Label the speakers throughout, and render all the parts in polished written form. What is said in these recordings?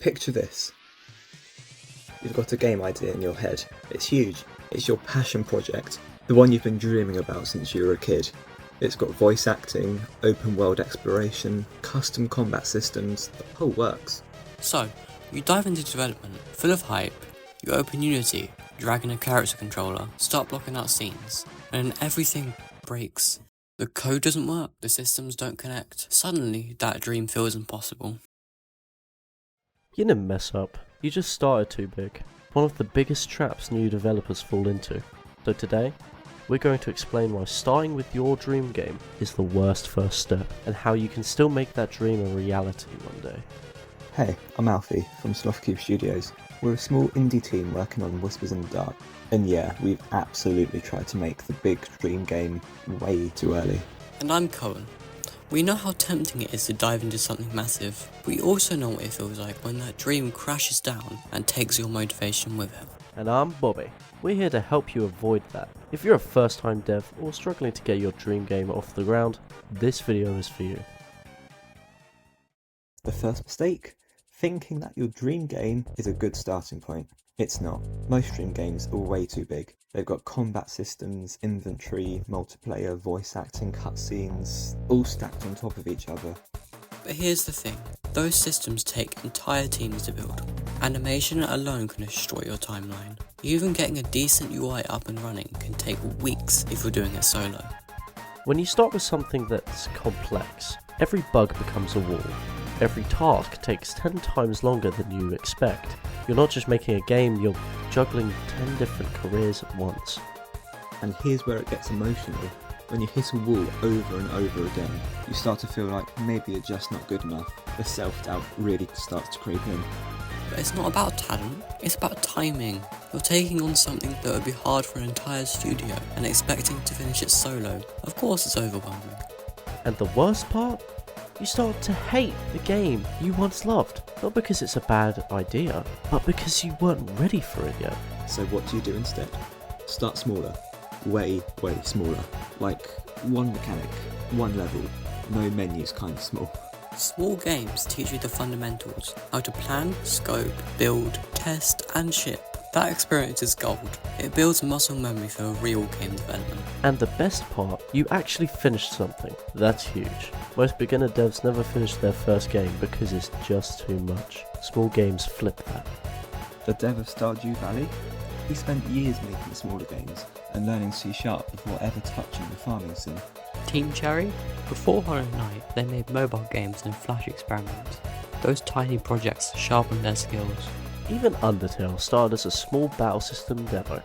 Speaker 1: Picture this. You've got a game idea in your head. It's huge. It's your passion project, the one you've been dreaming about since you were a kid. It's got voice acting, open world exploration, custom combat systems, the whole works.
Speaker 2: So, you dive into development, full of hype, you open Unity, drag in a character controller, start blocking out scenes, and then everything breaks. The code doesn't work, the systems don't connect. Suddenly, that dream feels impossible.
Speaker 3: You didn't mess up, you just started too big. One of the biggest traps new developers fall into. So today, we're going to explain why starting with your dream game is the worst first step, and how you can still make that dream a reality one day.
Speaker 1: Hey, I'm Alfie from Slothcube Studios. We're a small indie team working on Whispers in the Dark. And yeah, we've absolutely tried to make the big dream game way too early.
Speaker 2: And I'm Cohen. We know how tempting it is to dive into something massive. We also know what it feels like when that dream crashes down and takes your motivation with it.
Speaker 3: And I'm Bobby. We're here to help you avoid that. If you're a first time dev or struggling to get your dream game off the ground, this video is for you.
Speaker 1: The first mistake: thinking that your dream game is a good starting point. It's not. Most dream games are way too big. They've got combat systems, inventory, multiplayer, voice acting, cutscenes, all stacked on top of each other.
Speaker 2: But here's the thing, those systems take entire teams to build. Animation alone can destroy your timeline. Even getting a decent UI up and running can take weeks if you're doing it solo.
Speaker 3: When you start with something that's complex, every bug becomes a wall. Every task takes 10 times longer than you expect. You're not just making a game, you're juggling 10 different careers at once.
Speaker 1: And here's where it gets emotional. When you hit a wall over and over again, you start to feel like maybe you're just not good enough. The self-doubt really starts to creep in.
Speaker 2: But it's not about talent, it's about timing. You're taking on something that would be hard for an entire studio and expecting to finish it solo. Of course it's overwhelming.
Speaker 3: And the worst part? You start to hate the game you once loved. Not because it's a bad idea, but because you weren't ready for it yet.
Speaker 1: So what do you do instead? Start smaller. Way smaller. Like one mechanic, one level, no menus, kind of small.
Speaker 2: Small games teach you the fundamentals, how to plan, scope, build, test and ship. That experience is gold. It builds muscle memory for real game development.
Speaker 3: And the best part, you actually finished something. That's huge. Most beginner devs never finish their first game because it's just too much. Small games flip that.
Speaker 1: The dev of Stardew Valley? He spent years making smaller games and learning C# before ever touching the farming sim.
Speaker 2: Team Cherry? Before Hollow Knight, they made mobile games and Flash experiments. Those tiny projects sharpened their skills.
Speaker 3: Even Undertale started as a small battle system demo.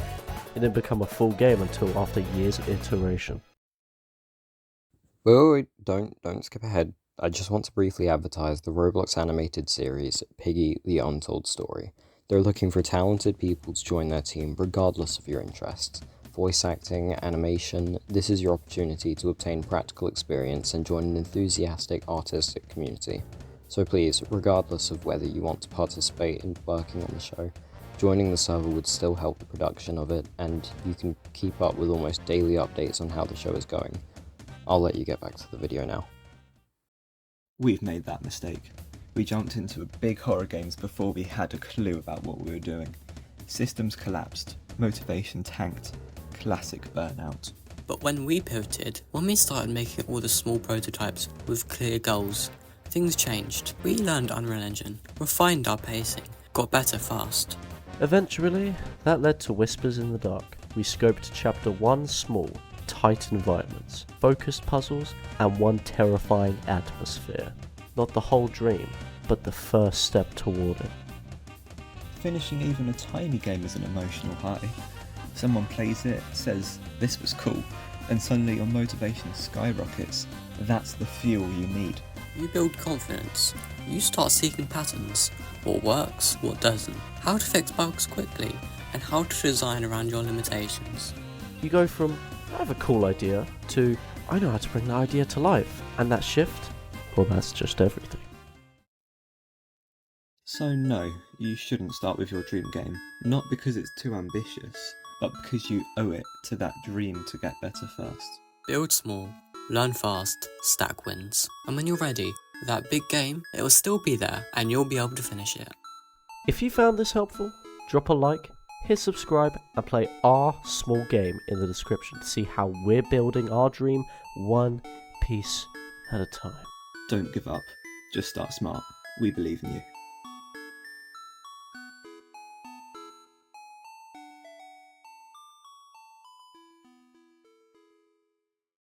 Speaker 3: It didn't become a full game until after years of iteration.
Speaker 4: Wait, don't skip ahead. I just want to briefly advertise the Roblox animated series, Piggy, the Untold Story. They're looking for talented people to join their team regardless of your interests. Voice acting, animation, this is your opportunity to obtain practical experience and join an enthusiastic artistic community. So please, regardless of whether you want to participate in working on the show, joining the server would still help the production of it, and you can keep up with almost daily updates on how the show is going. I'll let you get back to the video now.
Speaker 1: We've made that mistake. We jumped into big horror games before we had a clue about what we were doing. Systems collapsed, motivation tanked, classic burnout.
Speaker 2: But when we pivoted, when we started making all the small prototypes with clear goals, things changed. We learned Unreal Engine, refined our pacing, got better fast.
Speaker 3: Eventually, that led to Whispers in the Dark. We scoped chapter 1 small, tight environments, focused puzzles, and one terrifying atmosphere. Not the whole dream, but the first step toward it.
Speaker 1: Finishing even a tiny game is an emotional high. Someone plays it, says, "This was cool," and suddenly your motivation skyrockets. That's the fuel you need.
Speaker 2: You build confidence. You start seeking patterns. What works, what doesn't. How to fix bugs quickly, and how to design around your limitations.
Speaker 3: You go from, I have a cool idea, to, I know how to bring that idea to life. And that shift, well, that's just everything.
Speaker 1: So no, you shouldn't start with your dream game. Not because it's too ambitious, but because you owe it to that dream to get better first.
Speaker 2: Build small, learn fast, stack wins. And when you're ready, that big game, it will still be there and you'll be able to finish it.
Speaker 3: If you found this helpful, drop a like, hit subscribe, and play our small game in the description to see how we're building our dream one piece at a time.
Speaker 1: Don't give up. Just start smart. We believe in you.